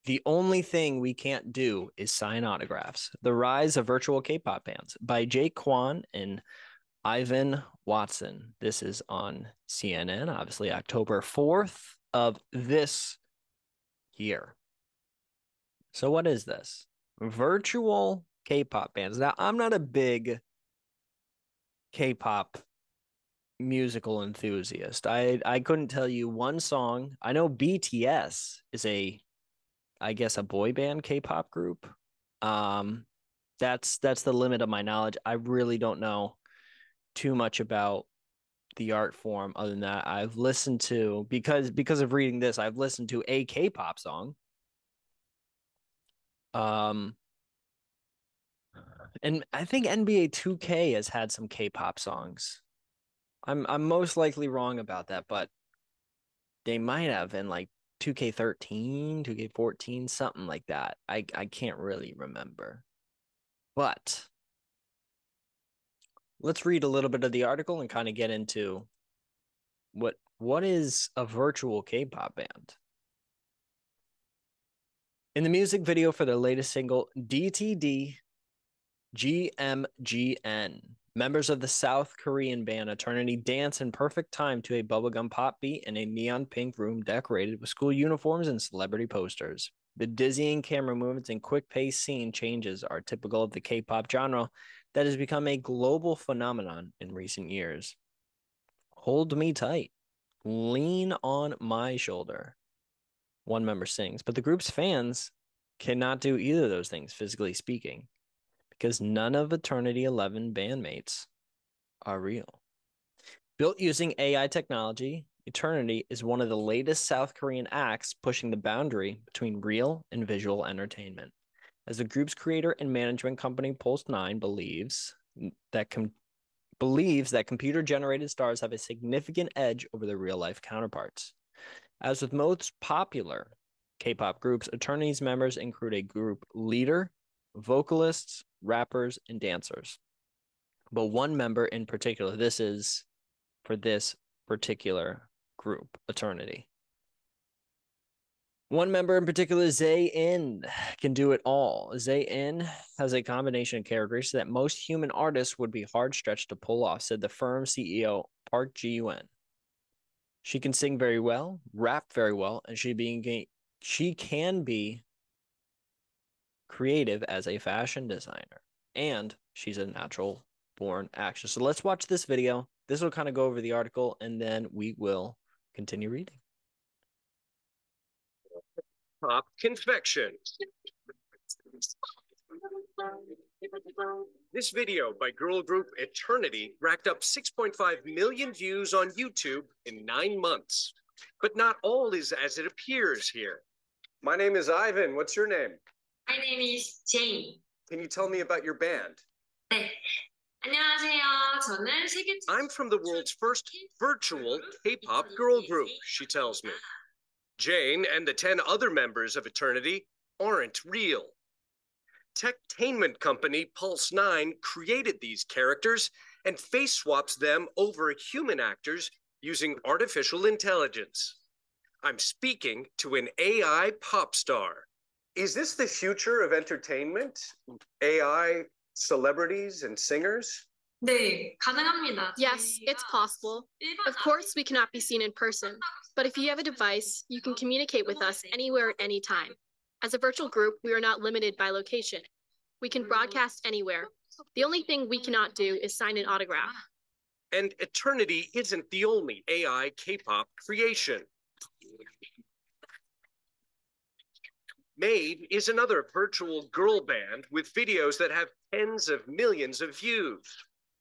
The only thing we can't do is sign autographs. The Rise of Virtual K-pop Bands by Jake Kwan and Ivan Watson. This is on CNN, obviously October 4th of this year. So what is this? Virtual K-pop bands. Now, I'm not a big K-pop musical enthusiast. I couldn't tell you one song. I know BTS is I guess a boy band K-pop group. Um that's the limit of my knowledge. I really don't know too much about the art form other than that. I've listened to because of reading this, I've listened to a K-pop song. Um and I think NBA 2K has had some K-pop songs. I'm most likely wrong about that, but they might have in like 2K13, 2K14, something like that. I can't really remember. But let's read a little bit of the article and kind of get into what is a virtual K-pop band. In the music video for their latest single, DTD GMGN, members of the South Korean band Eternity dance in perfect time to a bubblegum pop beat in a neon pink room decorated with school uniforms and celebrity posters. The dizzying camera movements and quick-paced scene changes are typical of the K-pop genre that has become a global phenomenon in recent years. Hold me tight. Lean on my shoulder. One member sings, but the group's fans cannot do either of those things, physically speaking, because none of Eternity 11 bandmates are real. Built using AI technology, Eternity is one of the latest South Korean acts pushing the boundary between real and visual entertainment. As the group's creator and management company Pulse 9 that computer-generated stars have a significant edge over their real-life counterparts. As with most popular K-pop groups, Eternity's members include a group leader, vocalists, rappers, and dancers. But one member in particular, this is for this particular group, Eternity. One member in particular, Zayn, can do it all. Zayn has a combination of characteristics that most human artists would be hard stretched to pull off, said the firm CEO Park Ji-won. She can sing very well, rap very well, and she can be creative as a fashion designer. And she's a natural born actress. So let's watch this video. This will kind of go over the article and then we will continue reading. Pop confection. This video by girl group Eternity racked up 6.5 million views on YouTube in 9 months. But not all is as it appears here. My name is Ivan. What's your name? My name is Jane. Can you tell me about your band? 네. 안녕하세요. 저는 세계 I'm from the world's first virtual K-pop girl group, she tells me. Jane and the 10 other members of Eternity aren't real. Techtainment company Pulse 9 created these characters and face swaps them over human actors using artificial intelligence. I'm speaking to an AI pop star. Is this the future of entertainment? AI celebrities and singers? 네, 가능합니다. Yes, it's possible. Of course, we cannot be seen in person, but if you have a device, you can communicate with us anywhere at any time. As a virtual group, we are not limited by location. We can broadcast anywhere. The only thing we cannot do is sign an autograph. And Eternity isn't the only AI K-pop creation. Maeve is another virtual girl band with videos that have tens of millions of views.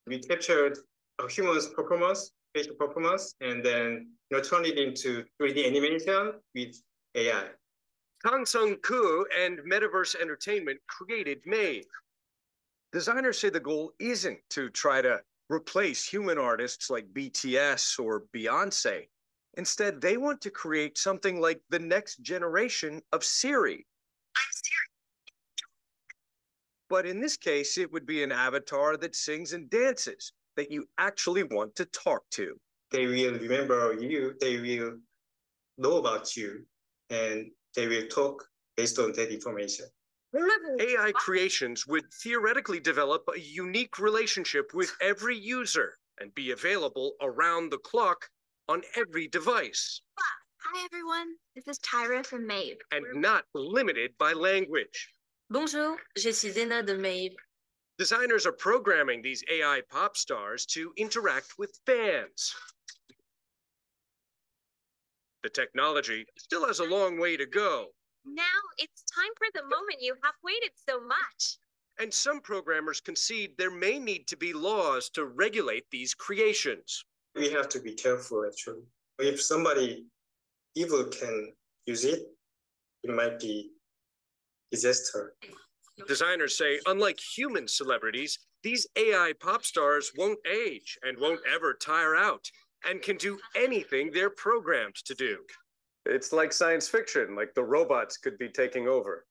We captured a human's performance, facial performance, and then turn it into 3D animation with AI. Kang Sung-koo and Metaverse Entertainment created Maeve. Designers say the goal isn't to try to replace human artists like BTS or Beyonce. Instead, they want to create something like the next generation of Siri. I'm Siri. But in this case, it would be an avatar that sings and dances that you actually want to talk to. They will remember you, they will know about you, and they will talk based on that information. AI creations would theoretically develop a unique relationship with every user and be available around the clock on every device. Hi, everyone. This is Tyra from Maeve. And not limited by language. Bonjour, je suis Zena de Maeve. Designers are programming these AI pop stars to interact with fans. The technology still has a long way to go. Now it's time for the moment you have waited so much. And some programmers concede there may need to be laws to regulate these creations. We have to be careful, actually. If somebody evil can use it, it might be disaster. Designers say, unlike human celebrities, these AI pop stars won't age and won't ever tire out and can do anything they're programmed to do. It's like science fiction, like the robots could be taking over.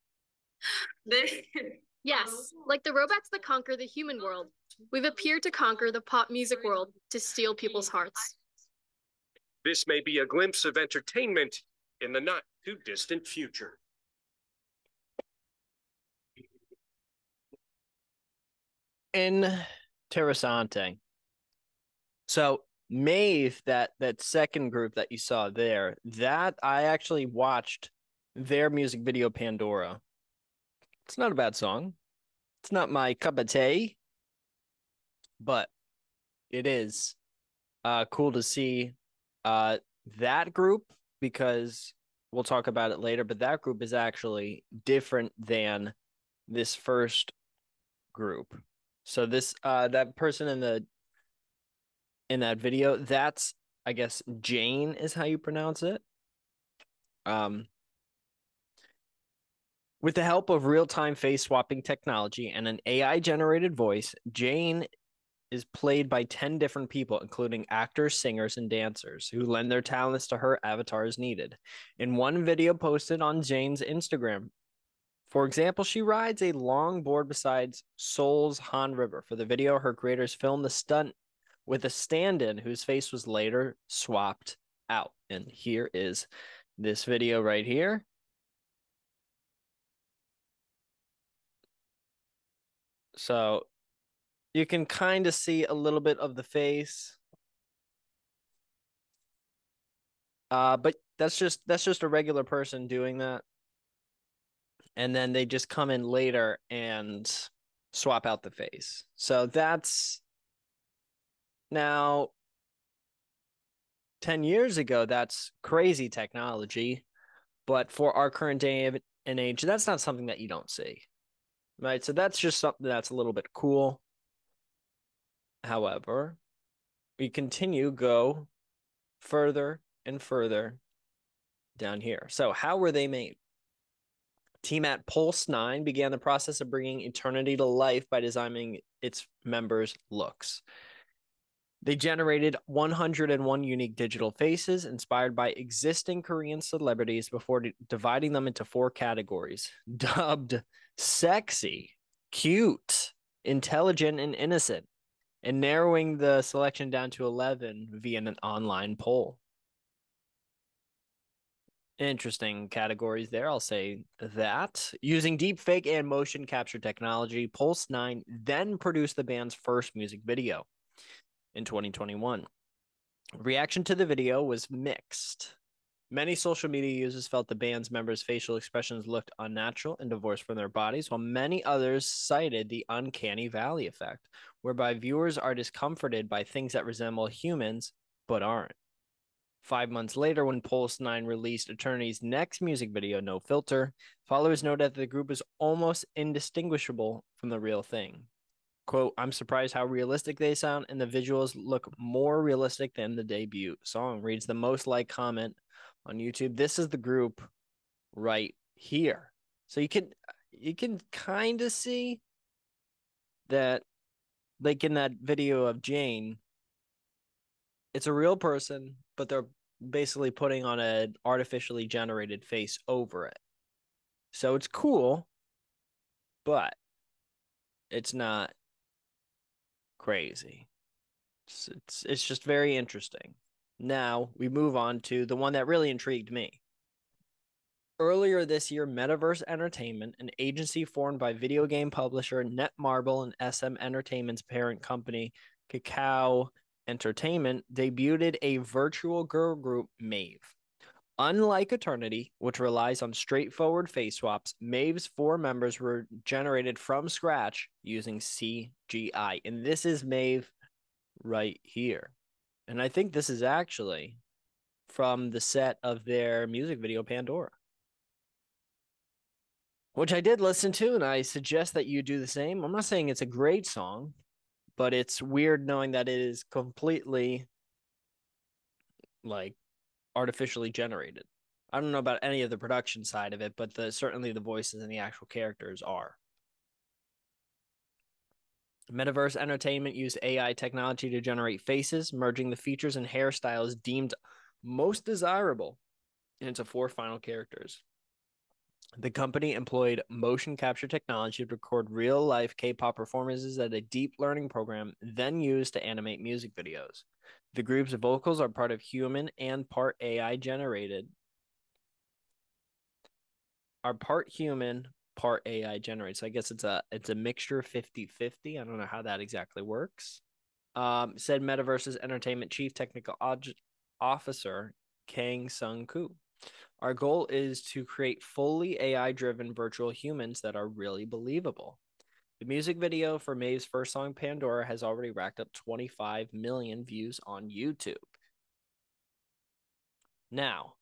Yes, like the robots that conquer the human world, we've appeared to conquer the pop music world to steal people's hearts. This may be a glimpse of entertainment in the not too distant future. Interessante. So Maeve, that second group that you saw there, that I actually watched their music video Pandora. It's not a bad song. It's not my cup of tea, but it is cool to see that group, because we'll talk about it later, but that group is actually different than this first group. So this that person in that video, that's, I guess, Jane is how you pronounce it. With the help of real-time face swapping technology and an AI-generated voice, Jane is played by 10 different people, including actors, singers, and dancers, who lend their talents to her avatar as needed. In one video posted on Jane's Instagram, for example, she rides a long board beside Seoul's Han River. For the video, her creators filmed the stunt with a stand-in whose face was later swapped out. And here is this video right here. So you can kind of see a little bit of the face. But that's just a regular person doing that. And then they just come in later and swap out the face. So that's now 10 years ago, that's crazy technology. But for our current day and age, that's not something that you don't see. Right? So that's just something that's a little bit cool. However, we go further and further down here. So how were they made? Team at Pulse 9 began the process of bringing Eternity to life by designing its members' looks. They generated 101 unique digital faces inspired by existing Korean celebrities before dividing them into 4 categories, dubbed sexy, cute, intelligent, and innocent, and narrowing the selection down to 11 via an online poll. Interesting categories there, I'll say that. Using deepfake and motion capture technology, Pulse 9 then produced the band's first music video in 2021. Reaction to the video was mixed. Many social media users felt the band's members' facial expressions looked unnatural and divorced from their bodies, while many others cited the uncanny valley effect, whereby viewers are discomforted by things that resemble humans but aren't. 5 months later, when Pulse 9 released Eternity's next music video, No Filter, followers noted that the group is almost indistinguishable from the real thing. Quote, I'm surprised how realistic they sound, and the visuals look more realistic than the debut song, reads the most liked comment on YouTube. This is the group right here. So you can kind of see that, like in that video of Jane, it's a real person, but they're basically putting on an artificially generated face over it. So it's cool, but it's not crazy. It's just very interesting. Now we move on to the one that really intrigued me. Earlier this year, Metaverse Entertainment, an agency formed by video game publisher Netmarble and SM Entertainment's parent company, Kakao Entertainment, debuted a virtual girl group, Maeve. Unlike Eternity, which relies on straightforward face swaps, Maeve's 4 members were generated from scratch using CGI. And this is Maeve right here. And I think this is actually from the set of their music video, Pandora, which I did listen to, and I suggest that you do the same. I'm not saying it's a great song, but it's weird knowing that it is completely like artificially generated. I don't know about any of the production side of it, but certainly the voices and the actual characters are. Metaverse Entertainment used AI technology to generate faces, merging the features and hairstyles deemed most desirable into 4 final characters. The company employed motion capture technology to record real-life K-pop performances at a deep learning program, then used to animate music videos. The group's vocals are part of human and part AI generated. Are part human, part AI generated. So I guess it's a mixture 50-50. I don't know how that exactly works. Said Metaverse's Entertainment Chief Technical Officer, Kang Sung-koo. Our goal is to create fully AI-driven virtual humans that are really believable. The music video for Maeve's first song, Pandora, has already racked up 25 million views on YouTube. Now,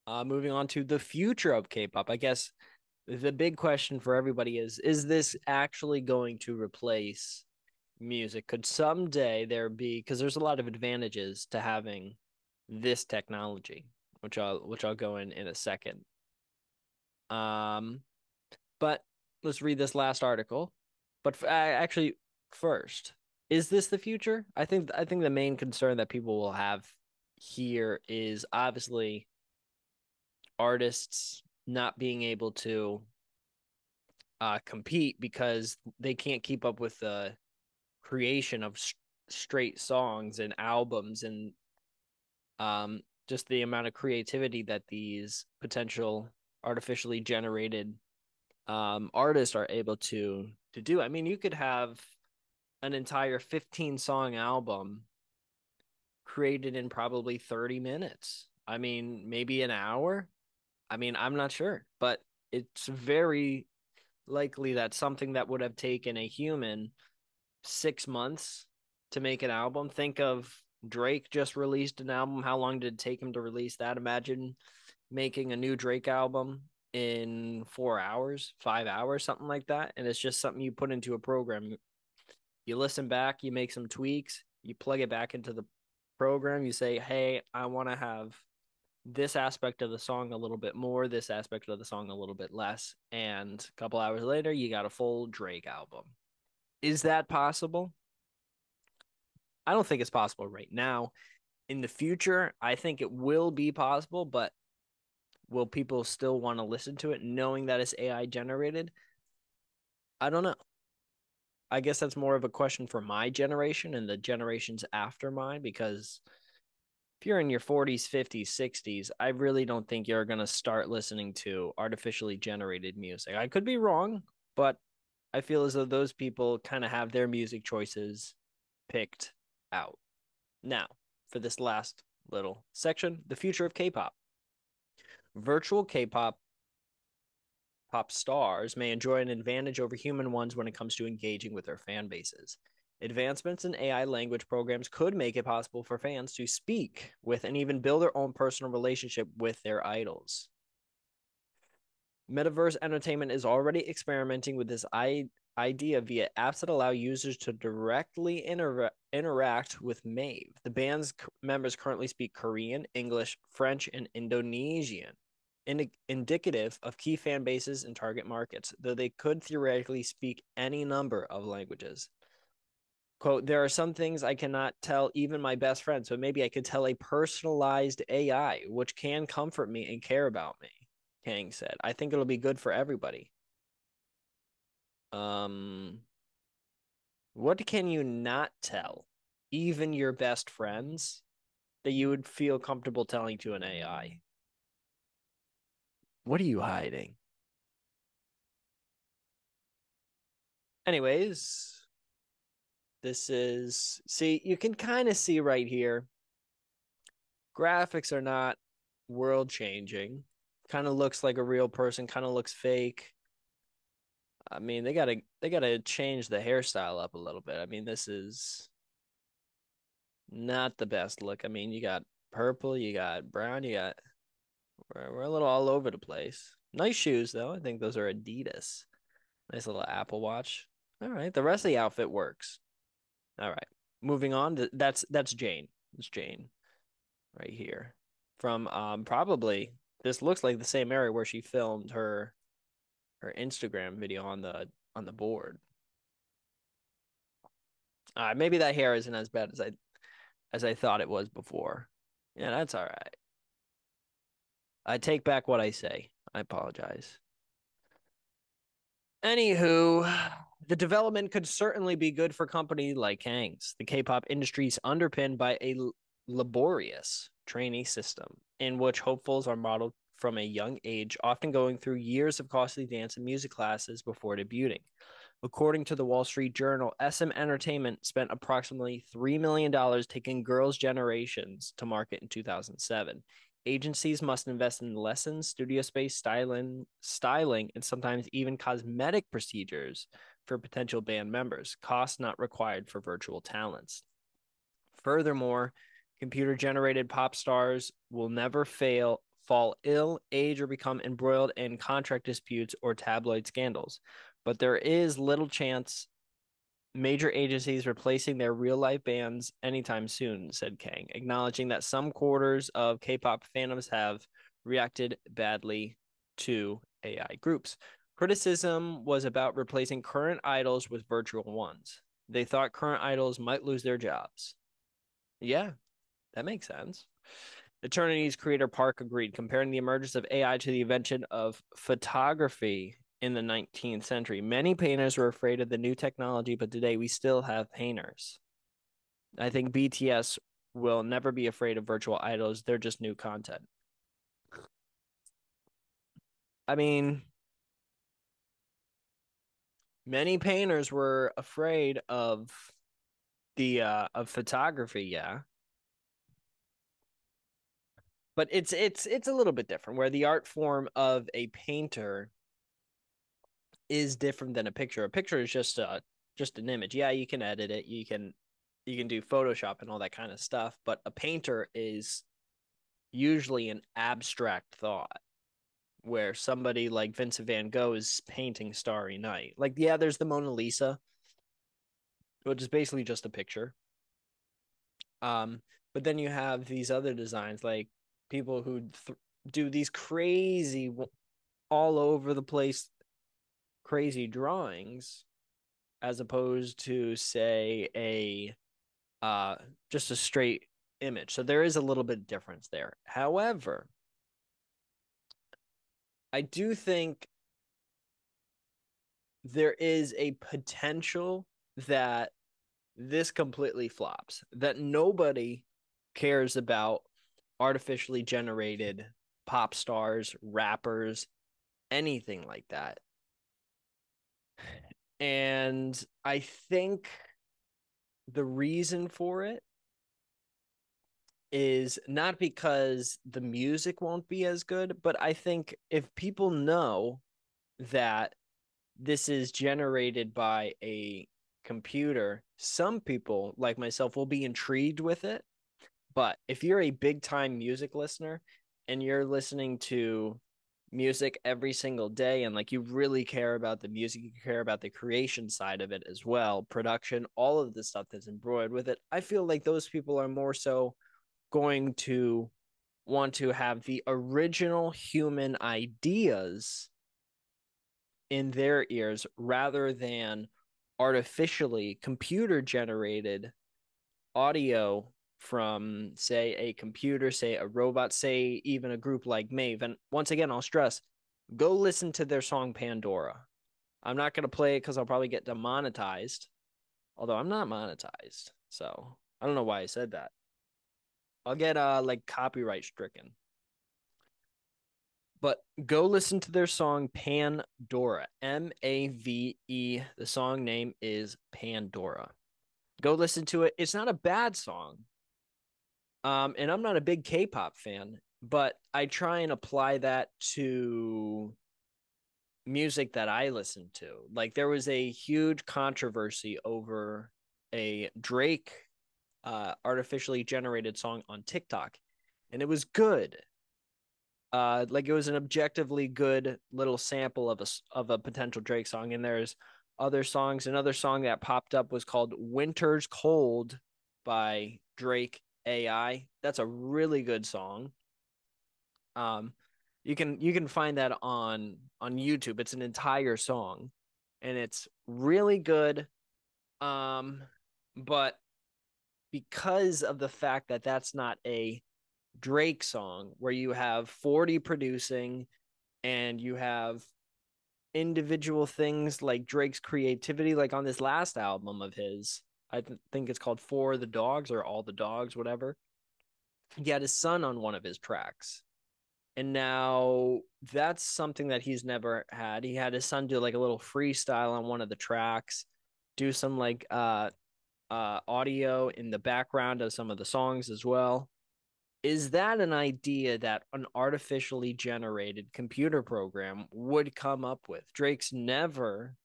moving on to the future of K-pop, I guess the big question for everybody is this actually going to replace music? Could someday there be, because there's a lot of advantages to having this technology, which I'll go in a second. But let's read this last article. But actually, first, is this the future? I think the main concern that people will have here is obviously artists not being able to compete because they can't keep up with the creation of straight songs and albums and just the amount of creativity that these potential artificially generated artists are able to do. I mean, you could have an entire 15-song album created in probably 30 minutes. I mean, maybe an hour. I mean, I'm not sure, but it's very likely that something that would have taken a human 6 months to make an album. Think of Drake just released an album. How long did it take him to release that? Imagine making a new Drake album in 4 hours, 5 hours, something like that. And it's just something you put into a program. You listen back, you make some tweaks, you plug it back into the program. You say, hey, I want to have this aspect of the song a little bit more, this aspect of the song a little bit less. And a couple hours later, you got a full Drake album. Is that possible? I don't think it's possible right now. In the future, I think it will be possible, but will people still want to listen to it knowing that it's AI generated? I don't know. I guess that's more of a question for my generation and the generations after mine, because if you're in your 40s, 50s, 60s, I really don't think you're going to start listening to artificially generated music. I could be wrong, but I feel as though those people kind of have their music choices picked out. Now, for this last little section, the future of K-pop. Virtual K-pop stars may enjoy an advantage over human ones when it comes to engaging with their fan bases. Advancements in AI language programs could make it possible for fans to speak with and even build their own personal relationship with their idols. Metaverse Entertainment is already experimenting with this idea via apps that allow users to directly interact with Maeve. The band's members currently speak Korean, English, French, and Indonesian, indicative of key fan bases and target markets, though they could theoretically speak any number of languages. Quote, there are some things I cannot tell even my best friend, so maybe I could tell a personalized AI, which can comfort me and care about me, Kang said. I think it'll be good for everybody. What can you not tell, even your best friends, that you would feel comfortable telling to an AI? What are you hiding? Anyways, this is, see, you can kind of see right here. Graphics are not world changing. Kind of looks like a real person, kind of looks fake. I mean, they gotta change the hairstyle up a little bit. I mean, this is not the best look. I mean, you got purple, you got brown, you got we're a little all over the place. Nice shoes though. I think those are Adidas. Nice little Apple Watch. All right, the rest of the outfit works. All right, moving on. That's Jane. It's Jane right here from probably this looks like the same area where she filmed her Instagram video on the board. Maybe that hair isn't as bad as I thought it was before. Yeah, that's all right. I take back what I say. I apologize. Anywho, the development could certainly be good for companies like Kang's. The K-pop industry is underpinned by a laborious trainee system in which hopefuls are modeled from a young age, often going through years of costly dance and music classes before debuting. According to the Wall Street Journal, SM Entertainment spent approximately $3 million taking Girls' Generations to market in 2007. Agencies must invest in lessons, studio space, styling, and sometimes even cosmetic procedures for potential band members, costs not required for virtual talents. Furthermore, computer-generated pop stars will never fall ill, age, or become embroiled in contract disputes or tabloid scandals. But there is little chance major agencies replacing their real-life bands anytime soon, said Kang, acknowledging that some quarters of K-pop fandoms have reacted badly to AI groups. Criticism was about replacing current idols with virtual ones. They thought current idols might lose their jobs. Yeah, that makes sense. Eternity's creator Park agreed, comparing the emergence of AI to the invention of photography in the 19th century. Many painters were afraid of the new technology, but today we still have painters. I think BTS will never be afraid of virtual idols. They're just new content. I mean, many painters were afraid of the of photography, yeah. But it's a little bit different where the art form of a painter is different than a picture. A picture is just an image. Yeah, you can edit it. You can do Photoshop and all that kind of stuff, but a painter is usually an abstract thought where somebody like Vincent van Gogh is painting Starry Night. Like, yeah, there's the Mona Lisa, which is basically just a picture. But then you have these other designs, like people who do these crazy, all over the place, crazy drawings, as opposed to say a just a straight image. So there is a little bit of difference there. However, I do think there is a potential that this completely flops, that nobody cares about artificially generated pop stars, rappers, anything like that. And I think the reason for it is not because the music won't be as good, but I think if people know that this is generated by a computer, some people like myself will be intrigued with it. But if you're a big time music listener and you're listening to music every single day and like you really care about the music, you care about the creation side of it as well, production, all of the stuff that's embroidered with it, I feel like those people are more so going to want to have the original human ideas in their ears rather than artificially computer generated audio from, say, a computer, say a robot, say even a group like Maeve. And once again, I'll stress, go listen to their song Pandora. I'm not going to play it because I'll probably get demonetized, although I'm not monetized. So I don't know why I said that. I'll get like copyright stricken. But go listen to their song Pandora, Mave. The song name is Pandora. Go listen to it. It's not a bad song. And I'm not a big K-pop fan, but I try and apply that to music that I listen to. Like there was a huge controversy over a Drake artificially generated song on TikTok, and it was good. Like it was an objectively good little sample of a potential Drake song. And there's other songs. Another song that popped up was called "Winter's Cold" by Drake AI. That's a really good song. You can find that on YouTube. It's an entire song, and it's really good. But because of the fact that that's not a Drake song where you have 40 producing and you have individual things like Drake's creativity, like on this last album of his, I think it's called For the Dogs or All the Dogs, whatever. He had his son on one of his tracks. And now that's something that he's never had. He had his son do like a little freestyle on one of the tracks, do some like audio in the background of some of the songs as well. Is that an idea that an artificially generated computer program would come up with? Drake's never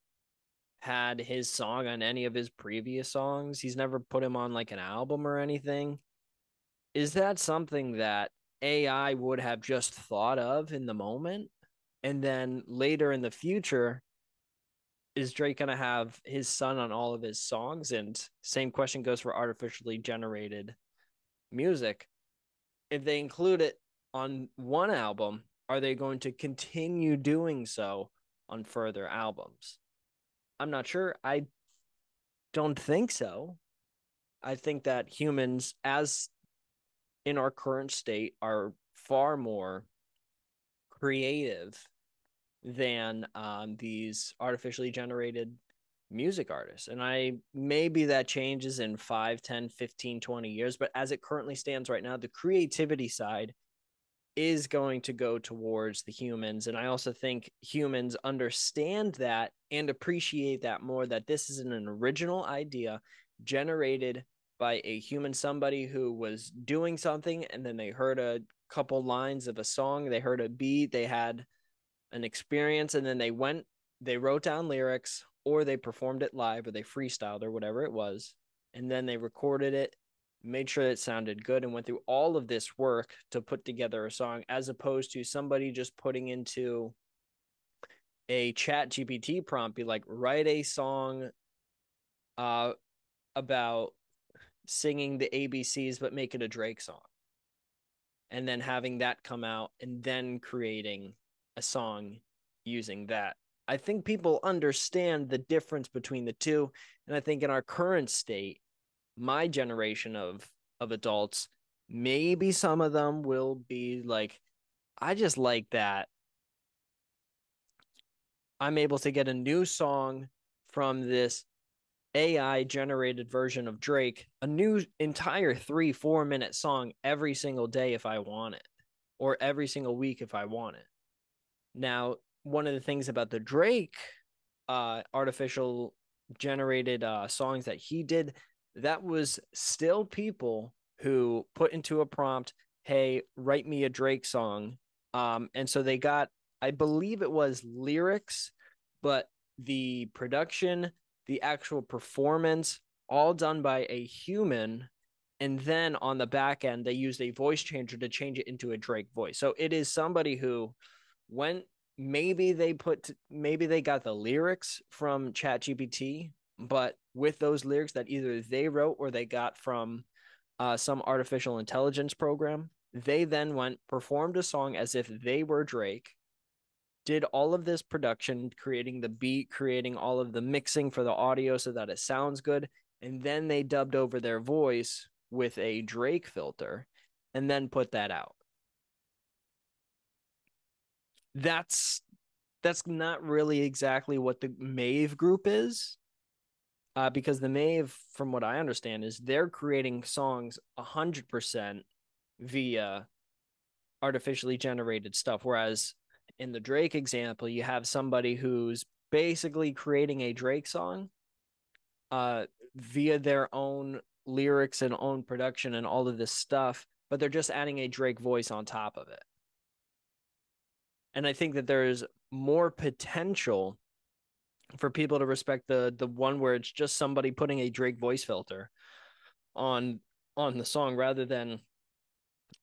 had his song on any of his previous songs. He's never put him on like an album or anything. Is that something that AI would have just thought of in the moment? And then later in the future, is Drake going to have his son on all of his songs? And same question goes for artificially generated music. If they include it on one album, are they going to continue doing so on further albums? I'm not sure. I don't think so. I think that humans, as in our current state, are far more creative than these artificially generated music artists. And maybe that changes in 5, 10, 15, 20 years, but as it currently stands right now, the creativity side is going to go towards the humans. And I also think humans understand that and appreciate that more, that this is an original idea generated by a human, somebody who was doing something and then they heard a couple lines of a song, they heard a beat, they had an experience, and then they wrote down lyrics, or they performed it live, or they freestyled, or whatever it was, and then they recorded it, made sure it sounded good, and went through all of this work to put together a song, as opposed to somebody just putting into a chat GPT prompt, be like, write a song about singing the ABCs, but make it a Drake song. And then having that come out and then creating a song using that. I think people understand the difference between the two. And I think in our current state, my generation of adults, maybe some of them will be like, I just like that I'm able to get a new song from this AI generated version of Drake, a new entire 3-4 minute song every single day if I want it, or every single week if I want it. Now, one of the things about the Drake artificial generated songs that he did, that was still people who put into a prompt, hey, write me a Drake song. And so they got, I believe it was lyrics, but the production, the actual performance, all done by a human. And then on the back end, they used a voice changer to change it into a Drake voice. So it is somebody who went, maybe they got the lyrics from ChatGPT, but with those lyrics that either they wrote or they got from some artificial intelligence program, they then went, performed a song as if they were Drake, did all of this production, creating the beat, creating all of the mixing for the audio so that it sounds good, and then they dubbed over their voice with a Drake filter and then put that out. That's not really exactly what the Mave group is, because the Mave, from what I understand, is they're creating songs 100% via artificially generated stuff, whereas in the Drake example, you have somebody who's basically creating a Drake song via their own lyrics and own production and all of this stuff, but they're just adding a Drake voice on top of it. And I think that there's more potential for people to respect the one where it's just somebody putting a Drake voice filter on the song rather than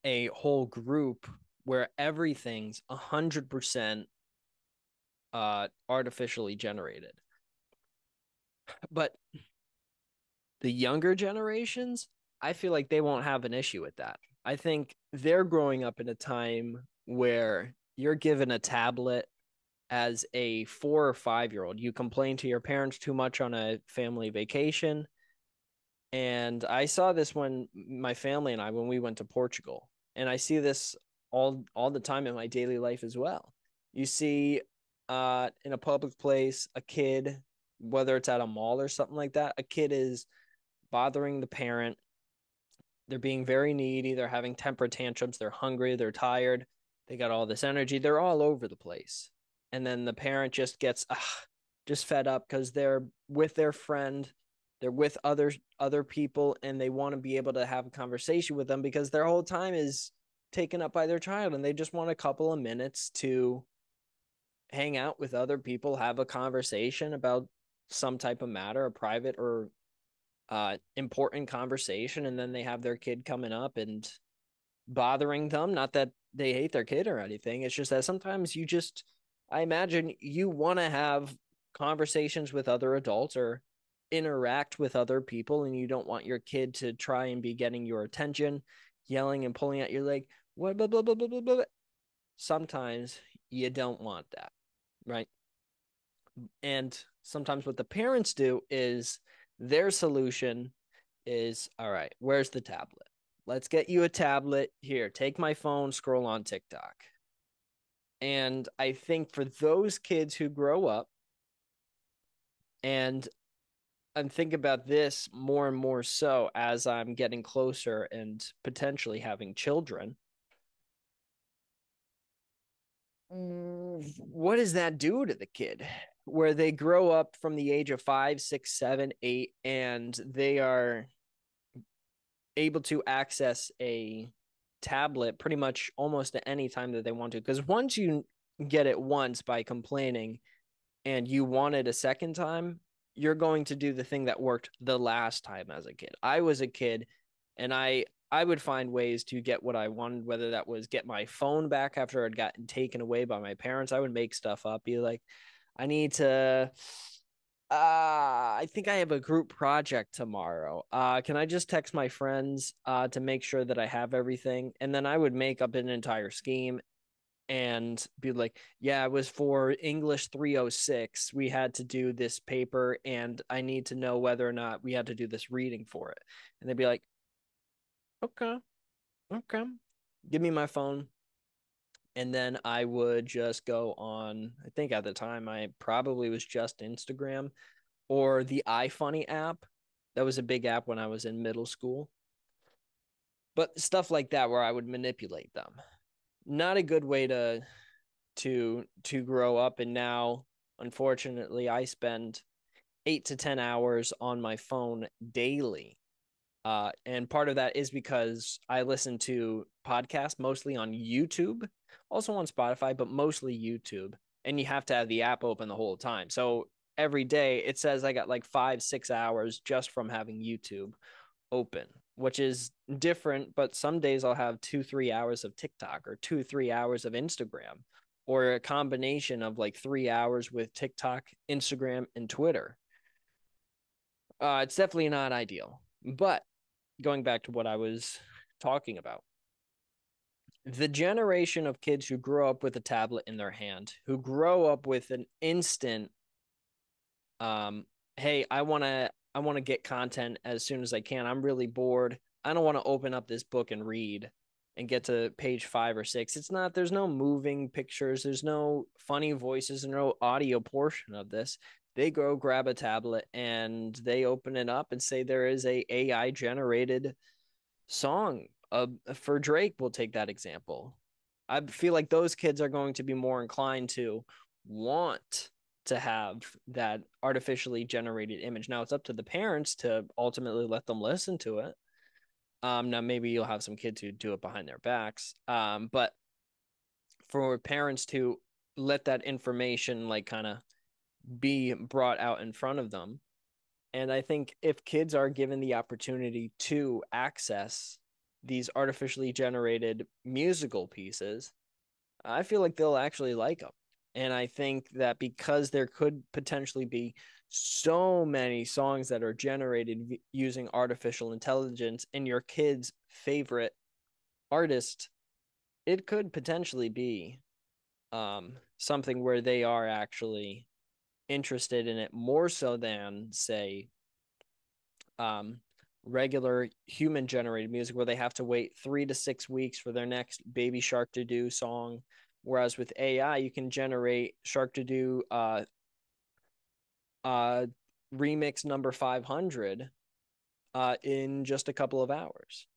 a whole group where everything's 100% artificially generated. But the younger generations, I feel like they won't have an issue with that. I think they're growing up in a time where you're given a tablet as a 4 or 5-year-old. You complain to your parents too much on a family vacation. And I saw this when my family and I, when we went to Portugal, and I see this all the time in my daily life as well. You see in a public place, a kid, whether it's at a mall or something like that, a kid is bothering the parent. They're being very needy. They're having temper tantrums. They're hungry. They're tired. They got all this energy. They're all over the place. And then the parent just gets just fed up because they're with their friend. They're with other people, and they want to be able to have a conversation with them because their whole time is taken up by their child, and they just want a couple of minutes to hang out with other people, have a conversation about some type of matter, a private or important conversation, and then they have their kid coming up and bothering them. Not that they hate their kid or anything. It's just that sometimes I imagine you want to have conversations with other adults or interact with other people, and you don't want your kid to try and be getting your attention, yelling and pulling at your leg. What blah blah blah blah blah blah. Sometimes you don't want that, right? And sometimes what the parents do is their solution is, all right, where's the tablet? Let's get you a tablet. Here, take my phone, scroll on TikTok. And I think for those kids who grow up, and I'm thinking about this more and more so as I'm getting closer and potentially having children. What does that do to the kid? Where they grow up from the age of 5, 6, 7, 8, and they are able to access a tablet pretty much almost at any time that they want to. Because once you get it once by complaining and you want it a second time, you're going to do the thing that worked the last time as a kid. I was a kid, and I would find ways to get what I wanted, whether that was get my phone back after it had gotten taken away by my parents. I would make stuff up, be like, I need to I think I have a group project tomorrow. Can I just text my friends to make sure that I have everything? And then I would make up an entire scheme and be like, yeah, it was for English 306. We had to do this paper, and I need to know whether or not we had to do this reading for it. And they'd be like, okay, give me my phone. And then I would just go on, I think at the time I probably was just Instagram or the iFunny app. That was a big app when I was in middle school. But stuff like that where I would manipulate them. Not a good way to grow up. And now, unfortunately, I spend 8 to 10 hours on my phone daily. And part of that is because I listen to podcasts mostly on YouTube, also on Spotify, but mostly YouTube. And you have to have the app open the whole time. So every day it says I got like 5, 6 hours just from having YouTube open, which is different. But some days I'll have 2, 3 hours of TikTok or 2, 3 hours of Instagram, or a combination of like 3 hours with TikTok, Instagram, and Twitter. It's definitely not ideal. But going back to what I was talking about, the generation of kids who grow up with a tablet in their hand, who grow up with an instant, hey, I want to get content as soon as I can. I'm really bored. I don't want to open up this book and read and get to page 5 or 6. There's no moving pictures. There's no funny voices, no audio portion of this. They go grab a tablet and they open it up and say there is a AI generated song for Drake. We'll take that example. I feel like those kids are going to be more inclined to want to have that artificially generated image. Now it's up to the parents to ultimately let them listen to it. Now maybe you'll have some kids who do it behind their backs. But for parents to let that information like kind of be brought out in front of them. And I think if kids are given the opportunity to access these artificially generated musical pieces, I feel like they'll actually like them. And I think that because there could potentially be so many songs that are generated using artificial intelligence and your kid's favorite artist, it could potentially be something where they are actually interested in it more so than, say, regular human generated music where they have to wait 3 to 6 weeks for their next Baby Shark to Do song. Whereas with AI, you can generate Shark to Do remix number 500 in just a couple of hours.